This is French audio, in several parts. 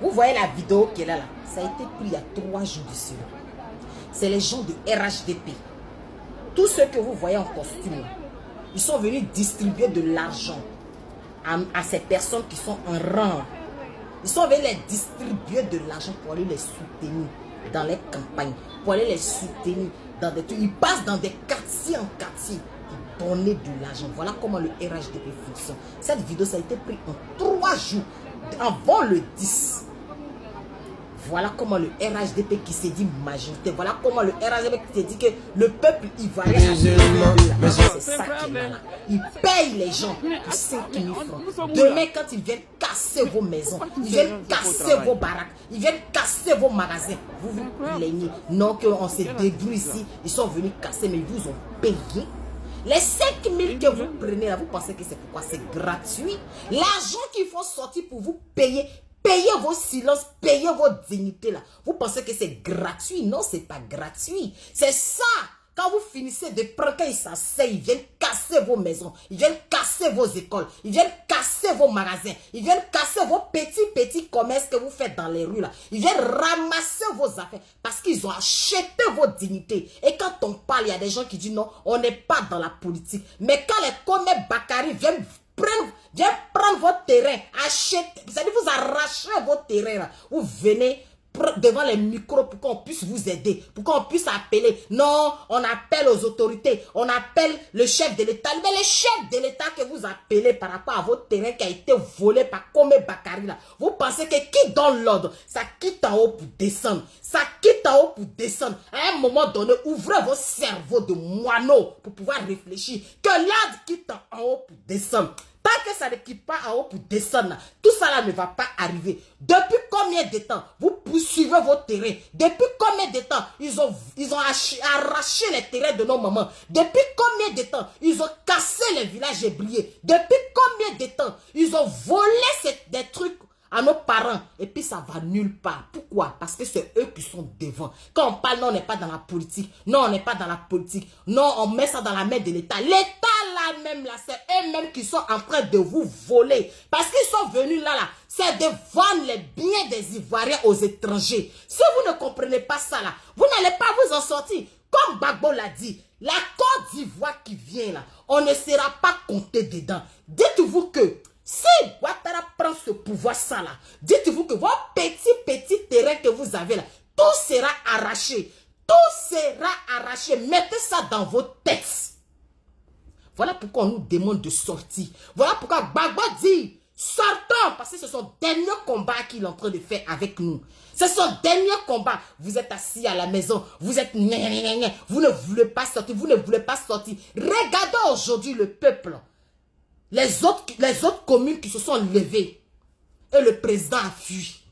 Vous voyez la vidéo qui est là, ça a été pris il y a 3 jours de cela. C'est les gens de RHDP. Tous ceux que vous voyez en costume, ils sont venus distribuer de l'argent à ces personnes qui sont en rang. Ils sont venus les distribuer de l'argent pour aller les soutenir dans les campagnes, pour aller les soutenir dans des trucs. Ils passent dans des quartiers en quartier pour donner de l'argent. Voilà comment le RHDP fonctionne. Cette vidéo, ça a été pris en 3 jours avant le 10. Voilà comment le RHDP qui s'est dit majorité. Voilà comment le RHDP qui s'est dit que le peuple ivoirien c'est ça qui est là. Il paye les gens pour 5 000 francs. Demain, quand ils viennent casser vos maisons, ils viennent casser vos baraques, ils viennent casser vos magasins, vous vous plaignez. Non, qu'on se débrouille ici. Ils sont venus casser, mais ils vous ont payé. Les 5 000 que vous prenez là, vous pensez que c'est pourquoi? C'est gratuit. L'argent qu'il faut sortir pour vous payer. Payez vos silences, payez vos dignités là. Vous pensez que c'est gratuit? Non, c'est pas gratuit. C'est ça. Quand vous finissez de prendre, quand ils s'asseyent, ils viennent casser vos maisons, ils viennent casser vos écoles, ils viennent casser vos magasins, ils viennent casser vos petits commerces que vous faites dans les rues là. Ils viennent ramasser vos affaires parce qu'ils ont acheté vos dignités. Et quand on parle, il y a des gens qui disent non, on n'est pas dans la politique. Mais quand les commerces Bakary viennent prendre votre terrain, acheter, c'est-à-dire vous arrachez votre terrain là, vous venez devant les micros pour qu'on puisse vous aider, pour qu'on puisse appeler. Non, on appelle aux autorités, on appelle le chef de l'État. Mais le chef de l'État que vous appelez par rapport à votre terrain qui a été volé par Komé Bakary là, vous pensez que qui donne l'ordre? Ça quitte en haut pour descendre. Ça quitte en haut pour descendre. À un moment donné, ouvrez vos cerveaux de moineaux pour pouvoir réfléchir. Que l'ordre quitte en haut pour descendre. Tant que ça ne quitte pas en haut pour descendre, tout ça là ne va pas arriver. Depuis combien de temps vous poursuivez votre terrain? Depuis combien de temps ils ont arraché les terrains de nos mamans? Depuis combien de temps ils ont cassé les villages ébriés? Depuis combien de temps ils ont volé des trucs à nos parents? Et puis ça va nulle part. Pourquoi? Parce que c'est eux qui sont devant. Quand on parle, non, on n'est pas dans la politique. Non, on n'est pas dans la politique. Non, on met ça dans la main de l'État. L'État là-même, là, c'est eux-mêmes qui sont en train de vous voler. Parce qu'ils sont venus là, c'est de vendre les biens des Ivoiriens aux étrangers. Si vous ne comprenez pas ça là, vous n'allez pas vous en sortir. Comme Gbagbo l'a dit, la Côte d'Ivoire qui vient là, on ne sera pas compté dedans. Dites-vous que si Ouattara prend ce pouvoir ça là, dites-vous que vos petits terrains que vous avez là, tout sera arraché. Tout sera arraché. Mettez ça dans vos têtes. Voilà pourquoi on nous demande de sortir. Voilà pourquoi Gbagbo dit, sortons, parce que c'est son dernier combat qu'il est en train de faire avec nous. C'est son dernier combat. Vous êtes assis à la maison, vous êtes vous ne voulez pas sortir, vous ne voulez pas sortir. Regardez aujourd'hui le peuple. Les autres communes qui se sont levées et le président a fui.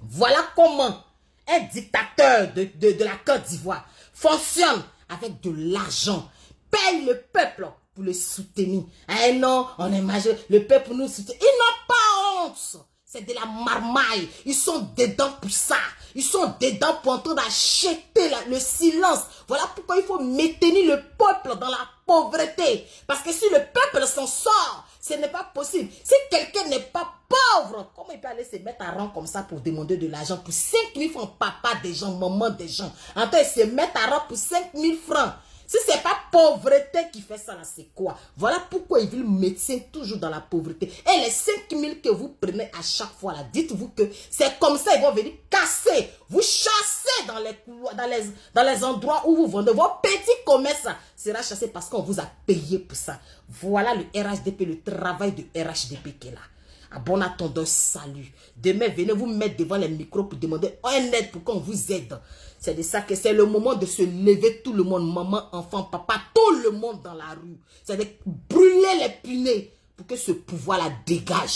Voilà comment un dictateur de la Côte d'Ivoire fonctionne avec de l'argent, paye le peuple pour le soutenir. Eh non, on est majeur, le peuple nous soutient. Ils n'ont pas honte. C'est de la marmaille. Ils sont dedans pour ça. Ils sont dedans pour en train d'acheter le silence. Voilà pourquoi il faut maintenir le peuple dans la pauvreté. Parce que si le peuple s'en sort, ce n'est pas possible. Si quelqu'un n'est pas pauvre, comment il peut aller se mettre à rang comme ça pour demander de l'argent pour 5 000 francs, papa des gens, maman des gens. En fait, se mettre à rang pour 5 000 francs. Si ce n'est pas pauvreté qui fait ça, là, c'est quoi? Voilà pourquoi ils veulent médecin toujours dans la pauvreté. Et les 5 000 que vous prenez à chaque fois, là, dites-vous que c'est comme ça, ils vont venir casser. Vous chassez dans les couloirs, dans les endroits où vous vendez. Vos petits commerces sera chassé parce qu'on vous a payé pour ça. Voilà le RHDP, le travail de RHDP qui est là. À bon attendant, salut. Demain, venez vous mettre devant les micros pour demander un aide pour qu'on vous aide. C'est de ça que c'est le moment de se lever, tout le monde, maman, enfant, papa, tout le monde dans la rue. C'est de brûler les punais pour que ce pouvoir-là dégage.